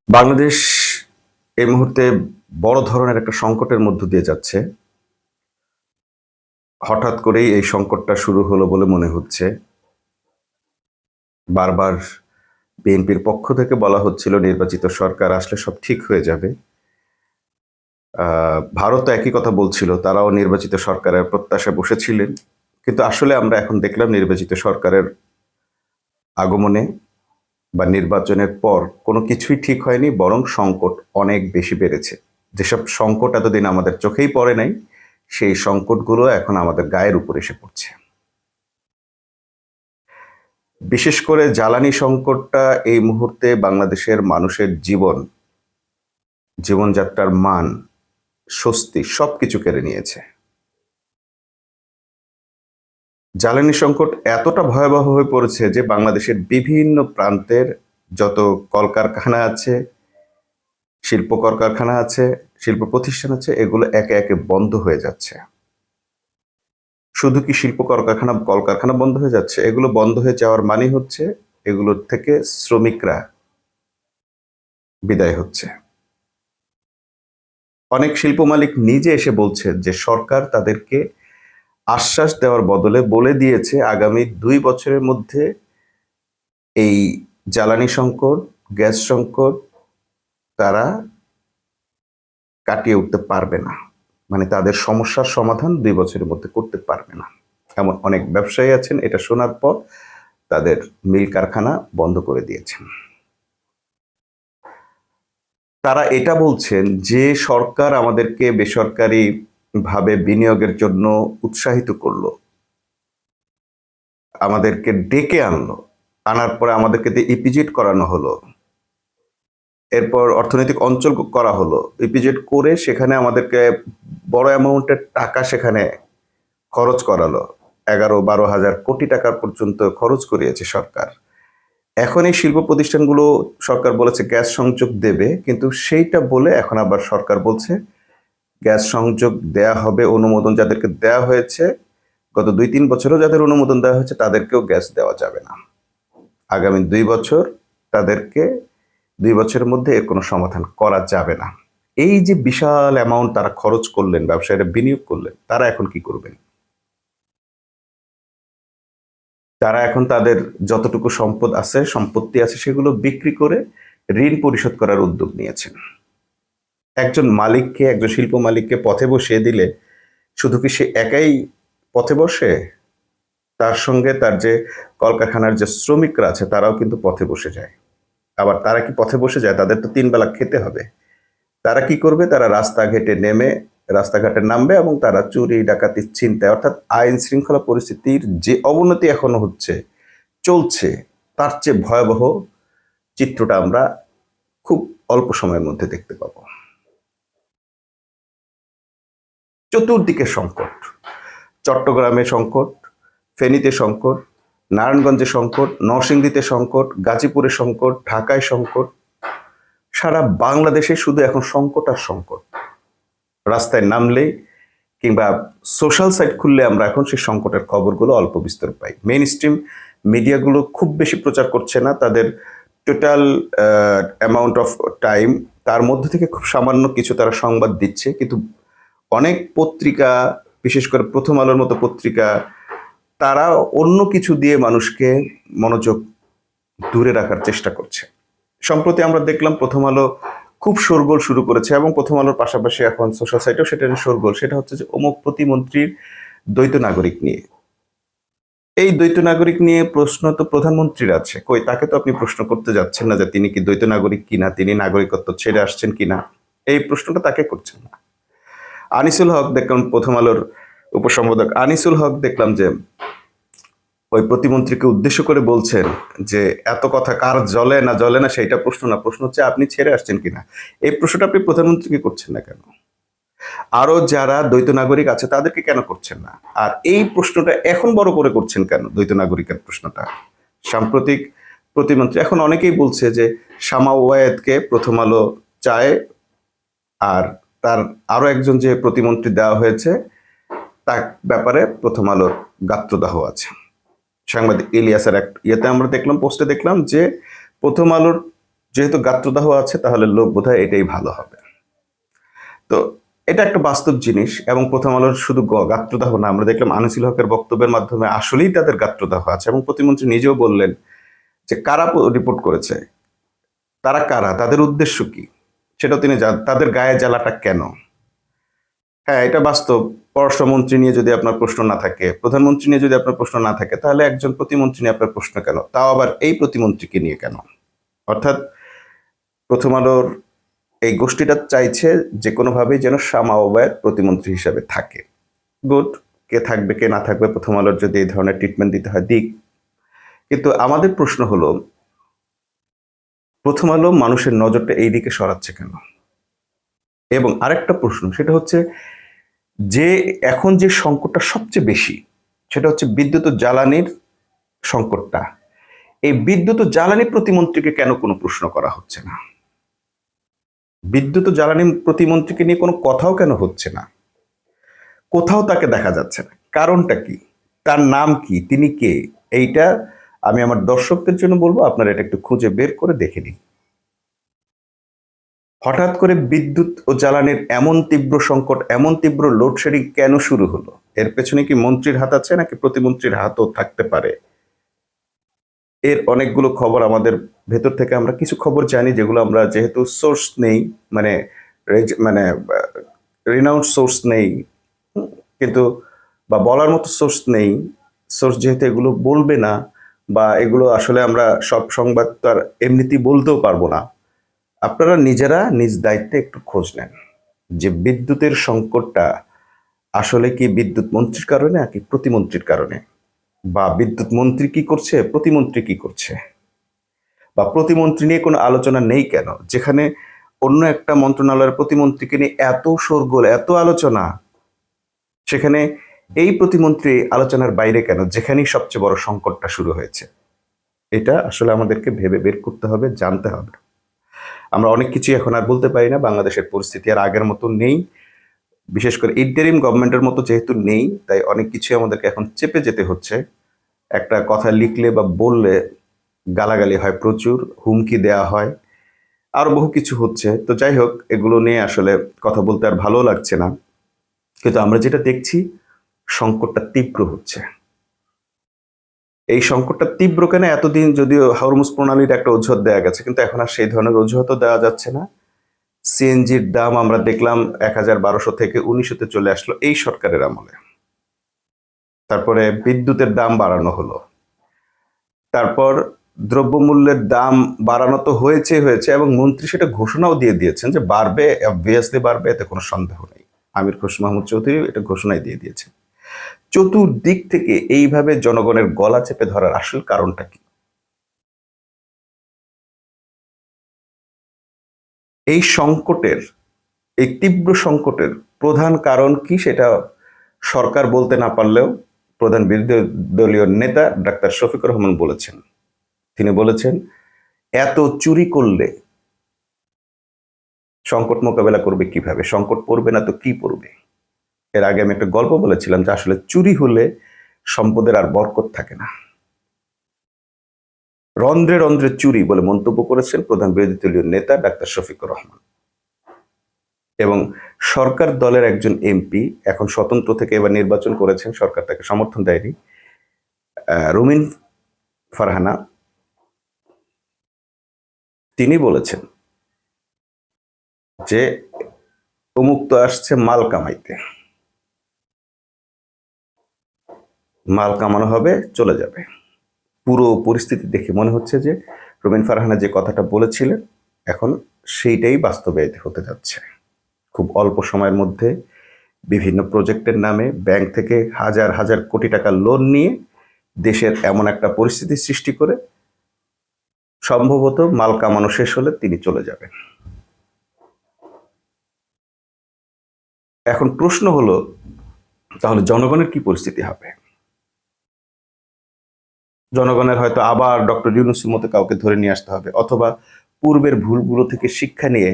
বাংলাদেশ এই মুহূর্তে বড় ধরনের একটা সংকটের মধ্য দিয়ে যাচ্ছে। হঠাৎ করেই এই সংকটটা শুরু হলো বলে মনে হচ্ছে। বারবার বিএনপির পক্ষ থেকে বলা হচ্ছিল নির্বাচিত সরকার আসলে সব ঠিক হয়ে যাবে। ভারতও একই কথা বলছিল, তারাও নির্বাচিত সরকারের প্রত্যাশায় বসেছিলেন। কিন্তু আসলে আমরা এখন দেখলাম নির্বাচিত সরকারের আগমনে বা নির্বাচনের পর কোনো কিছুই ঠিক হয়নি, বরং সংকট অনেক বেশি বেড়েছে। যেসব সংকট এতদিন আমাদের চোখেই পড়ে নাই, সেই সংকটগুলো এখন আমাদের গায়ের উপর এসে পড়ছে। বিশেষ করে জ্বালানি সংকটটা এই মুহূর্তে বাংলাদেশের মানুষের জীবনযাত্রার মান, স্বস্তি সবকিছু কেড়ে নিয়েছে। জ্বালানি সংকট এতটা ভয়াবহ হয়ে পড়েছে যে বাংলাদেশের বিভিন্ন প্রান্তের যত কলকারখানা আছে, শিল্প কলকারখানা আছে, শিল্প প্রতিষ্ঠান আছে, এগুলো একে একে বন্ধ হয়ে যাচ্ছে। শুধু কি শিল্প কলকারখানা বন্ধ হয়ে যাচ্ছে, এগুলো বন্ধ হয়ে যাওয়ার মানে হচ্ছে এগুলোর থেকে শ্রমিকরা বিদায় হচ্ছে। অনেক শিল্প মালিক নিজে এসে বলছে যে সরকার তাদেরকে আশ্বাস দেওয়ার বদলে বলে দিয়েছে আগামী 2 বছরের মধ্যে এই জ্বালানি সংকট, গ্যাস সংকট তারা কাটিয়ে উঠতে পারবে না। মানে তাদের সমস্যার সমাধান 2 বছরের মধ্যে করতে পারবে না। এমন অনেক ব্যবসায়ী আছেন, এটা শোনার পর তাদের মিল কারখানা বন্ধ করে দিয়েছেন। তারা এটা বলছেন যে সরকার আমাদেরকে বেসরকারি ভাবে বিনিয়োগের জন্য উৎসাহিত করলো, আমাদেরকে ডেকে আনলো, আনার পরে আমাদেরকে দিয়ে ইপিজেড করানো হলো, এরপর অর্থনৈতিক অঞ্চল করা হলো, ইপিজেড করে সেখানে আমাদেরকে বড় অ্যামাউন্টের টাকা সেখানে খরচ করালো। 11-12 হাজার কোটি টাকা পর্যন্ত খরচ করিয়েছে সরকার। এখন এই শিল্প প্রতিষ্ঠানগুলো সরকার বলেছে গ্যাস সংযোগ দেবে, কিন্তু সেইটা বলে এখন আবার সরকার বলছে গ্যাস সংযোগ দেয়া হবে, অনুমোদন যাদেরকে দেওয়া হয়েছে, গত 2-3 বছরও যাদের অনুমোদন দেওয়া হয়েছে তাদেরকেও গ্যাস দেওয়া যাবে না। আগামী 2 বছর তাদেরকে 2 বছরের মধ্যে এর কোনো সমাধান করা যাবে না। এই যে বিশাল অ্যামাউন্ট তারা খরচ করলেন, ব্যবসায়ীরা বিনিয়োগ করলেন, তারা এখন কি করবেন? তারা এখন তাদের যতটুকু সম্পত্তি আছে সেগুলো বিক্রি করে ঋণ পরিশোধ করার উদ্যোগ নিয়েছেন। একজন শিল্প মালিককে পথে বসিয়ে দিলে শুধু কি সে একাই পথে বসে? তার সঙ্গে তার যে কলকারখানার যে শ্রমিকরা আছে তারাও কিন্তু পথে বসে যায়। আবার তারা কি পথে বসে যায়? তাদের তো 3 বেলা খেতে হবে। তারা কি করবে? তারা রাস্তাঘাটে নামবে এবং তারা চুরি, ডাকাতি, ছিনতাই, অর্থাৎ আইন শৃঙ্খলা পরিস্থিতির যে অবনতি এখনো চলছে, তার চেয়ে ভয়াবহ চিত্রটা আমরা খুব অল্প সময়ের মধ্যে দেখতে পাবো। চতুর্দিকে সংকট। চট্টগ্রামে সংকট, ফেনীতে সংকট, নারায়ণগঞ্জে সংকট, নরসিংদীতে সংকট, গাজীপুরে সংকট, ঢাকায় সংকট। সারা বাংলাদেশে শুধু এখন সংকট আর সংকট। রাস্তায় নামলেই কিংবা সোশ্যাল সাইট খুললে আমরা এখন সেই সংকটের খবরগুলো অল্প বিস্তর পাই। মেইন স্ট্রিম মিডিয়াগুলো খুব বেশি প্রচার করছে না, তাদের টোটাল অ্যামাউন্ট অফ টাইম তার মধ্যে থেকে খুব সামান্য কিছু তারা সংবাদ দিচ্ছে। কিন্তু অনেক পত্রিকা, বিশেষ করে প্রথম আলোর মতো পত্রিকা, তারা অন্য কিছু দিয়ে মানুষকে মনোযোগ দূরে রাখার চেষ্টা করছে। সম্প্রতি আমরা দেখলাম প্রথম আলো খুব শোরগোল শুরু করেছে এবং প্রথম আলোর পাশাপাশি এখন সোশ্যাল সাইটেও সেটা শোরগোল। সেটা হচ্ছে যে অমুক প্রতিমন্ত্রীর দ্বৈত নাগরিক নিয়ে। এই দ্বৈত নাগরিক নিয়ে প্রশ্ন তো প্রধানমন্ত্রীর আছে, কই তাকে তো আপনি প্রশ্ন করতে যাচ্ছেন না যে তিনি কি দ্বৈত নাগরিক কিনা, তিনি নাগরিকত্ব ছেড়ে আসছেন কিনা, এই প্রশ্নটা তাকে করছেন না। আনিসুল হক দেখলাম, প্রথম আলোর উপসম্পাদক আনিসুল হক দেখলাম যে ওই প্রতিমন্ত্রীকে উদ্দেশ্য করে বলছেন যে এত কথা কার জ্বলে না সেইটা প্রশ্ন না, প্রশ্ন হচ্ছে আপনি ছেড়ে আসছেন কিনা। এই প্রশ্নটা আপনি প্রধানমন্ত্রীকে করছেন না কেন? আরো যারা দ্বৈত নাগরিক আছে তাদেরকে কেন করছেন না? আর এই প্রশ্নটা এখন বড় করে করছেন কেন? দ্বৈত নাগরিকের প্রশ্নটা সাম্প্রতিক প্রতিমন্ত্রী এখন অনেকেই বলছে যে শামা ওয়ায়েদকে প্রথম আলো চায়, আর তার আরো একজন যে প্রতিমন্ত্রী দেওয়া হয়েছে তার ব্যাপারে প্রথম আলোর গাত্রদাহ আছে। সাংবাদিক ইলিয়াসের এক পোস্টে দেখলাম যে প্রথম আলোর যেহেতু গাত্রদাহ আছে তাহলে লোক বোধহয় এটাই ভালো হবে। তো এটা একটা বাস্তব জিনিস, এবং প্রথম আলোর শুধু গাত্রদাহ না, আমরা দেখলাম আনিসুল হকের বক্তব্যের মাধ্যমে আসলেই তাদের গাত্রদাহ আছে, এবং প্রতিমন্ত্রী নিজেও বললেন যে কারা রিপোর্ট করেছে, তারা কারা, তাদের উদ্দেশ্য কি, সেটাও তিনি তাদের গায়ে জ্বালাটা কেন। হ্যাঁ, এটা বাস্তব। পররাষ্ট্রমন্ত্রী নিয়ে যদি আপনার প্রশ্ন না থাকে, প্রধানমন্ত্রী নিয়ে যদি আপনার প্রশ্ন না থাকে, তাহলে একজন প্রতিমন্ত্রী নিয়ে আপনার প্রশ্ন কেন, তাও আবার এই প্রতিমন্ত্রীকে নিয়ে কেন? অর্থাৎ প্রথম আলোর এই গোষ্ঠীটা চাইছে যে কোনোভাবেই যেন শামা ওবায়েদ প্রতিমন্ত্রী হিসাবে থাকে। গুড, কে থাকবে কে না থাকবে, প্রথম আলোর যদি এই ধরনের ট্রিটমেন্ট দিতে হয় দিক। কিন্তু আমাদের প্রশ্ন হলো, প্রথম আলো মানুষের নজরটা এই দিকে সরাচ্ছে কেন? এবং আরেকটা প্রশ্ন, সেটা হচ্ছে যে এখন যে সংকটটা সবচেয়ে বেশি, সেটা হচ্ছে বিদ্যুৎ ও জ্বালানির সংকটটা। এই বিদ্যুৎ ও জ্বালানি প্রতিমন্ত্রীকে কেন কোনো প্রশ্ন করা হচ্ছে না? বিদ্যুৎ ও জ্বালানি প্রতিমন্ত্রীকে নিয়ে কোনো কথাও কেন হচ্ছে না? কোথাও তাকে দেখা যাচ্ছে না। কারণটা কি? তার নাম কি? তিনি কে? এইটা আমি আমার দর্শকদের জন্য বলবো, আপনারা এটা একটু খুঁজে বের করে দেখে নিন। হঠাৎ করে বিদ্যুৎ ও জ্বালানির এমন তীব্র সংকট, এমন তীব্র লোডশেডিং কেন শুরু হলো? এর পেছনে কি মন্ত্রীর হাত আছে, নাকি প্রতিমন্ত্রীর হাতও থাকতে পারে? এর অনেকগুলো খবর আমাদের ভেতর থেকে আমরা কিছু খবর জানি, যেগুলো আমরা যেহেতু সোর্স নেই, মানে মানে রিনাউন্ড সোর্স নেই, কিন্তু বা বলার মতো সোর্স নেই, সোর্স যেহেতু এগুলো বলবে না, বা এগুলো আসলে আমরা সব সংবাদ তো আর এমনিতেই বলতেও পারবো না, আপনারা নিজেরা নিজ দায়িত্বে একটু খোঁজ নেন যে বিদ্যুতের সংকটটা আসলে কি বিদ্যুৎ মন্ত্রীর কারণে নাকি প্রতিমন্ত্রীর কারণে, বা বিদ্যুৎ মন্ত্রী কি করছে, প্রতিমন্ত্রী কি করছে, বা প্রতিমন্ত্রী নিয়ে কোনো আলোচনা নেই কেন, যেখানে অন্য একটা মন্ত্রণালয়ের প্রতিমন্ত্রীকে নিয়ে এত শোরগোল, এত আলোচনা, সেখানে এই প্রতিমন্ত্রী আলোচনার বাইরে কেন, যেখানেই সবচেয়ে বড় সংকটটা শুরু হয়েছে? এটা আসলে আমাদেরকে ভেবে বের করতে হবে, জানতে হবে। আমরা অনেক কিছু এখন আর বলতে পারি না, বাংলাদেশের পরিস্থিতি আর আগের মতো নেই, বিশেষ করে ইন্টারিম গভর্নমেন্টের মতো যেহেতু নেই, তাই অনেক কিছু আমাদেরকে এখন চেপে যেতে হচ্ছে। একটা কথা লিখলে বা বললে গালাগালি হয় প্রচুর, হুমকি দেয়া হয়, আরো বহু কিছু হচ্ছে। তো যাই হোক, এগুলো নিয়ে আসলে কথা বলতে আর ভালো লাগছে না। কিন্তু আমরা যেটা দেখছি, সংকটটা তীব্র হচ্ছে। এই সংকটটা তীব্র কেন, এতদিন যদিও হরমুজ প্রণালীর একটা অজুহাত দেওয়া গেছে, কিন্তু এখন আর সেই ধরনের অজুহাতও দেওয়া যাচ্ছে না। সিএনজির দাম আমরা দেখলাম ১,১২০০ থেকে ১৯০০-তে চলে আসলো এই সরকারের আমলে। তারপরে বিদ্যুতের দাম বাড়ানো হলো। তারপর দ্রব্যমূল্যের দাম বাড়ানো তো হয়েছে হয়েছে, এবং মন্ত্রী সেটা ঘোষণাও দিয়ে দিয়েছেন যে বাড়বে, অবভিয়াসলি বাড়বে, এতে কোনো সন্দেহ নেই। আমির খসরু মাহমুদ চৌধুরী এটা ঘোষণাই দিয়ে দিয়েছেন। চতুর্দিক থেকে এইভাবে জনগণের গলা চেপে ধরার আসল কারণটা কি? এই সংকটের, এই তীব্র সংকটের প্রধান কারণ কি, সেটা সরকার বলতে না পারলেও প্রধান বিরোধী দলীয় নেতা ডাক্তার শফিকুর রহমান বলেছেন। তিনি বলেছেন, এত চুরি করলে সংকট মোকাবেলা করবে কিভাবে? সংকট পড়বে না তো কি পড়বে? এর আগে আমি একটা গল্প বলেছিলাম যে আসলে চুরি হলে সম্পদের আর বরকত থাকে না। রন্ধ্রে রন্ধ্রে চুরি বলে মন্তব্য করেছেন প্রধান বিরোধী দলীয় নেতা ডাক্তার শফিকুর রহমান। এবং সরকার দলের একজন এমপি, এখন স্বতন্ত্র থেকে এবার নির্বাচন করেছেন, সরকার তাকে সমর্থন দেয়নি, রুমিন ফারহানা, তিনি বলেছেন যে অমুক তো আসছে মাল কামাইতে, মাল কামানো হবে, চলে যাবে। পুরো পরিস্থিতি দেখে মনে হচ্ছে যে রুমিন ফারহানা যে কথাটা বলেছিলেন এখন সেইটাই বাস্তবায়িত হতে যাচ্ছে। খুব অল্প সময়ের মধ্যে বিভিন্ন প্রজেক্টের নামে ব্যাংক থেকে হাজার হাজার কোটি টাকা লোন নিয়ে দেশের এমন একটা পরিস্থিতি সৃষ্টি করে সম্ভবত মাল কামানো শেষ হলে তিনি চলে যাবেন। এখন প্রশ্ন হলো, তাহলে জনগণের কি পরিস্থিতি হবে? জনগণের হয়তো আবার ডক্টর ইউনূসের মতো কাউকে ধরে নিয়ে আসতে হবে, অথবা পূর্বের ভুলগুলো থেকে শিক্ষা নিয়ে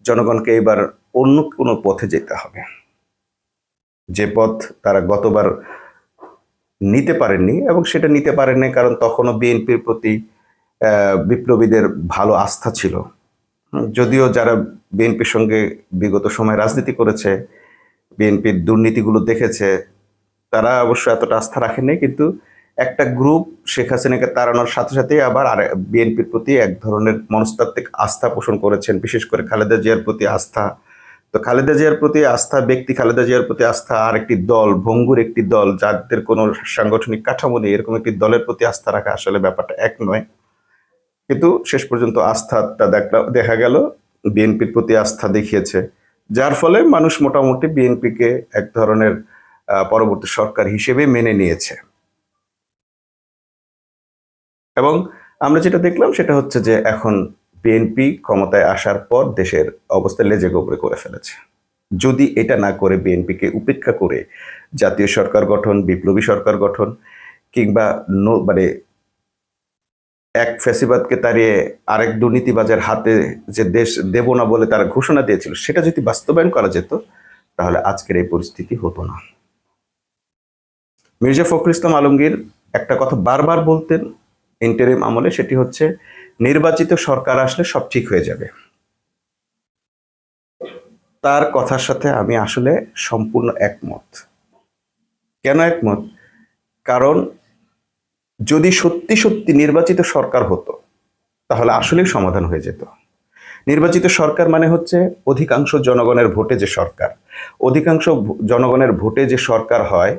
জনগণকে এবার অন্য কোনো পথে যেতে হবে, যে পথ তারা গতবার নিতে পারেননি। এবং সেটা নিতে পারেননি কারণ তখনও বিএনপির প্রতি বিপ্লবীদের ভালো আস্থা ছিল। যদিও যারা বিএনপির সঙ্গে বিগত সময় রাজনীতি করেছে, বিএনপির দুর্নীতিগুলো দেখেছে, তারা অবশ্য এতটা আস্থা রাখেনি, কিন্তু একটা গ্রুপ শেখ হাসিনাকে তাড়ানোর সাথে সাথেই আবার আর বিএনপির প্রতি এক ধরনের মনস্তাত্ত্বিক আস্থা পোষণ করেছেন, বিশেষ করে খালেদা জিয়ার প্রতি আস্থা। তো খালেদা জিয়ার প্রতি আস্থা, ব্যক্তি খালেদা জিয়ার প্রতি আস্থা, আর একটি দল, ভঙ্গুর একটি দল যাদের কোনো সাংগঠনিক কাঠামো নেই, এরকম একটি দলের প্রতি আস্থা রাখা আসলে ব্যাপারটা এক নয়। কিন্তু শেষ পর্যন্ত আস্থাটা দেখা গেল বিএনপির প্রতি আস্থা দেখিয়েছে, যার ফলে মানুষ মোটামুটি বিএনপিকে এক ধরনের পরবর্তী সরকার হিসেবে মেনে নিয়েছে। এবং আমরা যেটা দেখলাম সেটা হচ্ছে যে এখন বিএনপি ক্ষমতায় আসার পর দেশের অবস্থা লেজে গোবরে করে ফেলেছে। যদি এটা না করে বিএনপিকে উপেক্ষা করে জাতীয় সরকার গঠন, বিপ্লবী সরকার গঠন, কিংবা মানে এক ফ্যাসিবাদকে তাড়িয়ে আরেক দুর্নীতিবাজের হাতে যে দেশ দেব না বলে তারা ঘোষণা দিয়েছিল, সেটা যদি বাস্তবায়ন করা যেত তাহলে আজকের এই পরিস্থিতি হতো না। মির্জা ফখরুল ইসলাম আলমগীর একটা কথা বারবার বলতেন ইন্টারিম আমলে, সেটি হচ্ছে নির্বাচিত সরকার আসলে সব ঠিক হয়ে যাবে। তার কথার সাথে আমি আসলে সম্পূর্ণ একমত। কেন একমত? কারণ যদি সত্যি সত্যি নির্বাচিত সরকার হতো তাহলে আসলেই সমাধান হয়ে যেত। নির্বাচিত সরকার মানে হচ্ছে অধিকাংশ জনগণের ভোটে যে সরকার। অধিকাংশ জনগণের ভোটে যে সরকার হয়,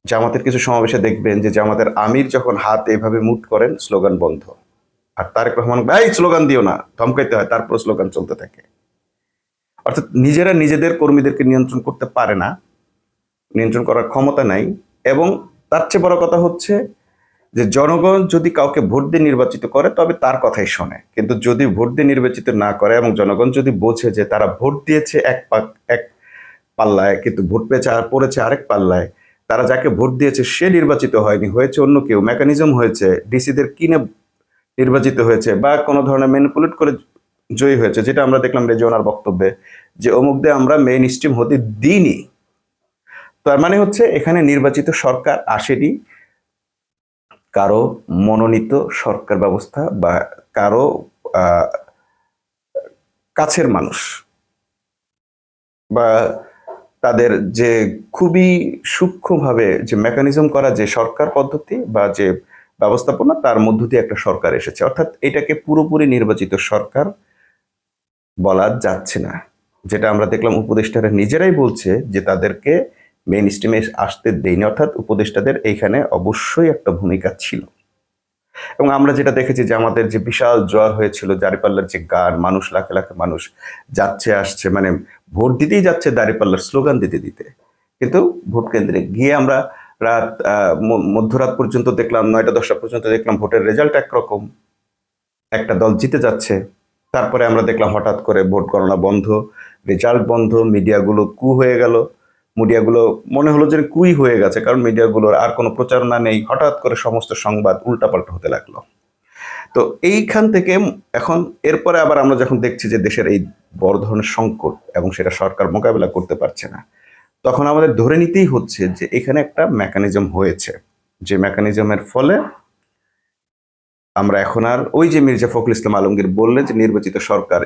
জামাতের কিছু সমাবেশে দেখবেন যে জামাতের আমির যখন হাত এভাবে মুট করেন, স্লোগান বন্ধ। আর তারেক রহমান ভাই স্লোগান দিও না, ধমকাইতে হয়, তারপর স্লোগান চলতে থাকে। অর্থাৎ নিজেরা নিজেদের কর্মীদেরকে নিয়ন্ত্রণ করতে পারে না, নিয়ন্ত্রণ করার ক্ষমতা নাই। এবং তার চেয়ে বড় কথা হচ্ছে যে জনগণ যদি কাউকে ভোট দিয়ে নির্বাচিত করে তবে তার কথাই শোনে, কিন্তু যদি ভোট দিয়ে নির্বাচিত না করে এবং জনগণ যদি বোঝে যে তারা ভোট দিয়েছে এক পাল্লায় কিন্তু ভোট পেয়েছে আর পড়েছে আরেক পাল্লায়, তারা যাকে ভোট দিয়েছে সে নির্বাচিত হয়নি, হয়েছে অন্য কেউ, মেকানিজম হয়েছে, ডিসিদের কিনে নির্বাচিত হয়েছে বা কোনো ধরনের ম্যানিপুলেট করে জয়ী হয়েছে, যেটা আমরা দেখলাম রেজওয়ানার বক্তব্যে যে অমুক দিয়ে আমরা মেইন স্ট্রিম হতে দিইনি। তার মানে হচ্ছে এখানে নির্বাচিত সরকার আসেনি কারো মনোনীত সরকার ব্যবস্থা বা কারো কাছের মানুষ বা তাদের যে খুবই সূক্ষ্মভাবে যে মেকানিজম করা যে সরকার পদ্ধতি বা যে ব্যবস্থাপনা, তার মধ্য দিয়ে একটা সরকার এসেছে। অর্থাৎ এটাকে পুরোপুরি নির্বাচিত সরকার বলা যাচ্ছে না। যেটা আমরা দেখলাম উপদেষ্টারা নিজেরাই বলছে যে তাদেরকে মেইন স্ট্রিমে আসতে দেয়নি, অর্থাৎ উপদেষ্টাদের এইখানে অবশ্যই একটা ভূমিকা ছিল। এবং আমরা যেটা দেখেছি যে আমাদের যে বিশাল জ্বর হয়েছিল, দাঁড়িপাল্লার যে গান, মানুষ লাখে লাখে মানুষ যাচ্ছে আসছে, মানে ভোট দিতেই যাচ্ছে দাঁড়িপাল্লার স্লোগান দিতে দিতে, কিন্তু ভোট কেন্দ্রে গিয়ে আমরা রাত মধ্যরাত পর্যন্ত দেখলাম, 9টা 10টা পর্যন্ত দেখলাম ভোটের রেজাল্ট একরকম, একটা দল জিতে যাচ্ছে। তারপরে আমরা দেখলাম হঠাৎ করে ভোট গণনা বন্ধ, রেজাল্ট বন্ধ, মিডিয়াগুলো কু হয়ে গেল, মিডিয়াগুলো মনে হলো যে কুই হয়ে গেছে, কারণ মিডিয়াগুলোর আর কোনো প্রচারণা নেই, হঠাৎ করে সমস্ত সংবাদ উল্টাপাল্টা হতে লাগলো। তো এইখান থেকে এখন এরপরে আবার আমরা যখন দেখছি যে দেশের এই বড় ধরনের সংকট এবং সেটা সরকার মোকাবেলা করতে পারছে না, তখন আমাদের ধরে নিতেই হচ্ছে যে এখানে একটা মেকানিজম হয়েছে, যে মেকানিজমের ফলে আমরা এখন আর ওই যে মির্জা ফখরুল ইসলাম আলমগীর বললেন যে নির্বাচিত সরকার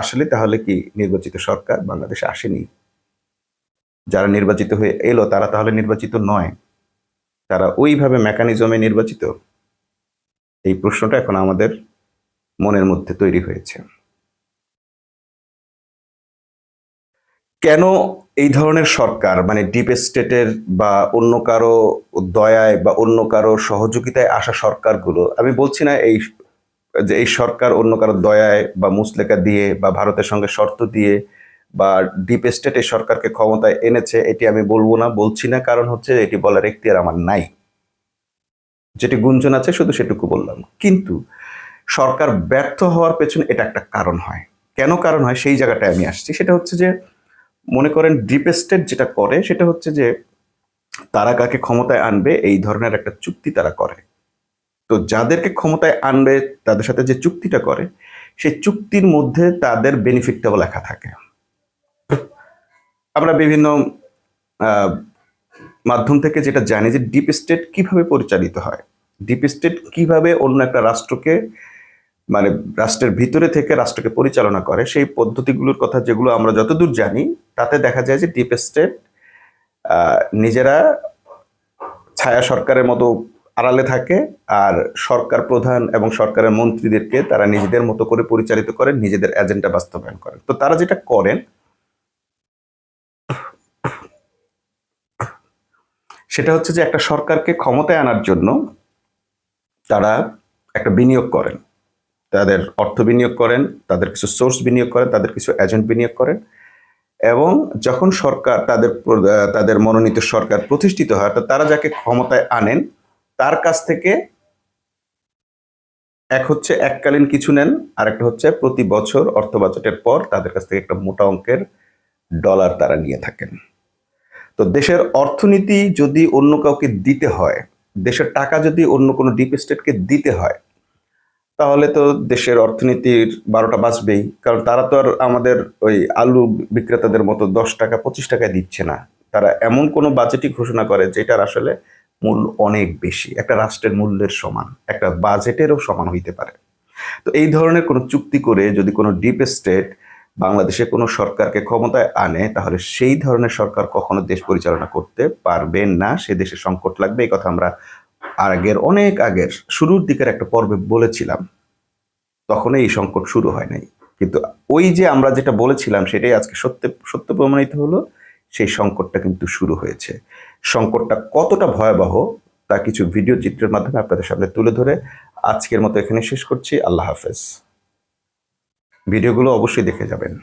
আসলে তাহলে কি নির্বাচিত সরকার বাংলাদেশে আসেনি? যারা নির্বাচিত হয়ে এলো তারা তাহলে নির্বাচিত নয়, তারা ওইভাবে মেকানিজমে নির্বাচিত? এই প্রশ্নটা এখন আমাদের মনের মধ্যে তৈরি হয়েছে। কেন এই ধরনের সরকার, মানে ডিপ স্টেটের বা অন্য কারো দয়ায় বা অন্য কারো সহযোগিতায় আসা সরকারগুলো, আমি বলছি না যে এই সরকার অন্য কারো দয়ায় বা মুসলেকা দিয়ে বা ভারতের সঙ্গে শর্ত দিয়ে বা ডিপ স্টেট এই সরকারকে ক্ষমতায় এনেছে, এটি আমি বলবো না, বলছি না, কারণ হচ্ছে এটি বলার এখতিয়ার আমার নাই। যেটি গুঞ্জন আছে শুধু সেটুকু বললাম। কিন্তু সরকার ব্যর্থ হওয়ার পেছনে এটা একটা কারণ হয়। কেন কারণ হয় সেই জায়গাটায় আমি আসছি। সেটা হচ্ছে যে মনে করেন ডিপ স্টেট যেটা করে সেটা হচ্ছে যে তারা কাকে ক্ষমতায় আনবে এই ধরনের একটা চুক্তি তারা করে। তো যাদেরকে ক্ষমতায় আনবে তাদের সাথে যে চুক্তিটা করে, সেই চুক্তির মধ্যে তাদের বেনিফিটটাও লেখা থাকে। আমরা বিভিন্ন মাধ্যম থেকে যেটা জানি যে ডিপ স্টেট কিভাবে পরিচালিত হয়। ডিপ স্টেট কিভাবে অন্য একটা রাষ্ট্রকে, মানে রাষ্ট্রের ভিতরে থেকে রাষ্ট্রকে পরিচালনা করে, সেই পদ্ধতিগুলোর কথা যেগুলো আমরা যতদূর জানি, তাতে দেখা যায় যে ডিপ স্টেট নিজেরা ছায়া সরকারের মতো আড়ালে থাকে, আর সরকার প্রধান এবং সরকারের মন্ত্রীদেরকে তারা নিজেদের মতো করে পরিচালিত করেন, নিজেদের এজেন্ডা বাস্তবায়ন করেন। তো তারা যেটা করেন সেটা হচ্ছে যে একটা সরকারকে ক্ষমতায় আনার জন্য তারা একটা বিনিয়োগ করেন, তাদের অর্থ বিনিয়োগ করেন, তাদের কিছু সোর্স বিনিয়োগ করেন, তাদের কিছু এজেন্ট বিনিয়োগ করেন, এবং যখন সরকার তাদের মনোনীত সরকার প্রতিষ্ঠিত হয়, তো তারা যাকে ক্ষমতায় আনেন তার কাছ থেকে এক হচ্ছে এককালীন কিছু নেন, আর একটা হচ্ছে প্রতি বছর অর্থ বাজেটের পর তাদের কাছ থেকে একটা মোটা অঙ্কের ডলার তারা নিয়ে থাকেন। তো দেশের অর্থনীতি যদি অন্য কাউকে দিতে হয়, দেশের টাকা যদি অন্য কোনো ডিপ স্টেটকে দিতে হয়, তাহলে তো দেশের অর্থনীতির 12টা বাজবেই। কারণ তারা তো আর আমাদের ওই আলু বিক্রেতাদের মতো 10 টাকা 25 টাকায় দিচ্ছে না। তারা এমন কোনো বাজেটই ঘোষণা করে যেটার আসলে মূল্য অনেক বেশি, একটা রাষ্ট্রের মূল্যের সমান, একটা বাজেটেরও সমান হইতে পারে। তো এই ধরনের কোনো চুক্তি করে যদি কোনো ডিপ স্টেট বাংলাদেশে কোনো সরকারকে ক্ষমতায় আনে, তাহলে সেই ধরনের সরকার কখনো দেশ পরিচালনা করতে পারবে না, সে দেশে সংকট লাগবে। এই কথা আমরা অনেক আগের শুরুর দিকের একটা পর্বে বলেছিলাম, তখন এই সংকট শুরু হয় নাই। কিন্তু ওই যে আমরা যেটা বলেছিলাম সেটাই আজকে সত্য প্রমাণিত হলো, সেই সংকটটা কিন্তু শুরু হয়েছে। সংকটটা কতটা ভয়াবহ তা কিছু ভিডিও চিত্রের মাধ্যমে আপনাদের সামনে তুলে ধরে আজকের মতো এখানে শেষ করছি। আল্লাহ হাফেজ। ভিডিওগুলো অবশ্যই দেখে যাবেন।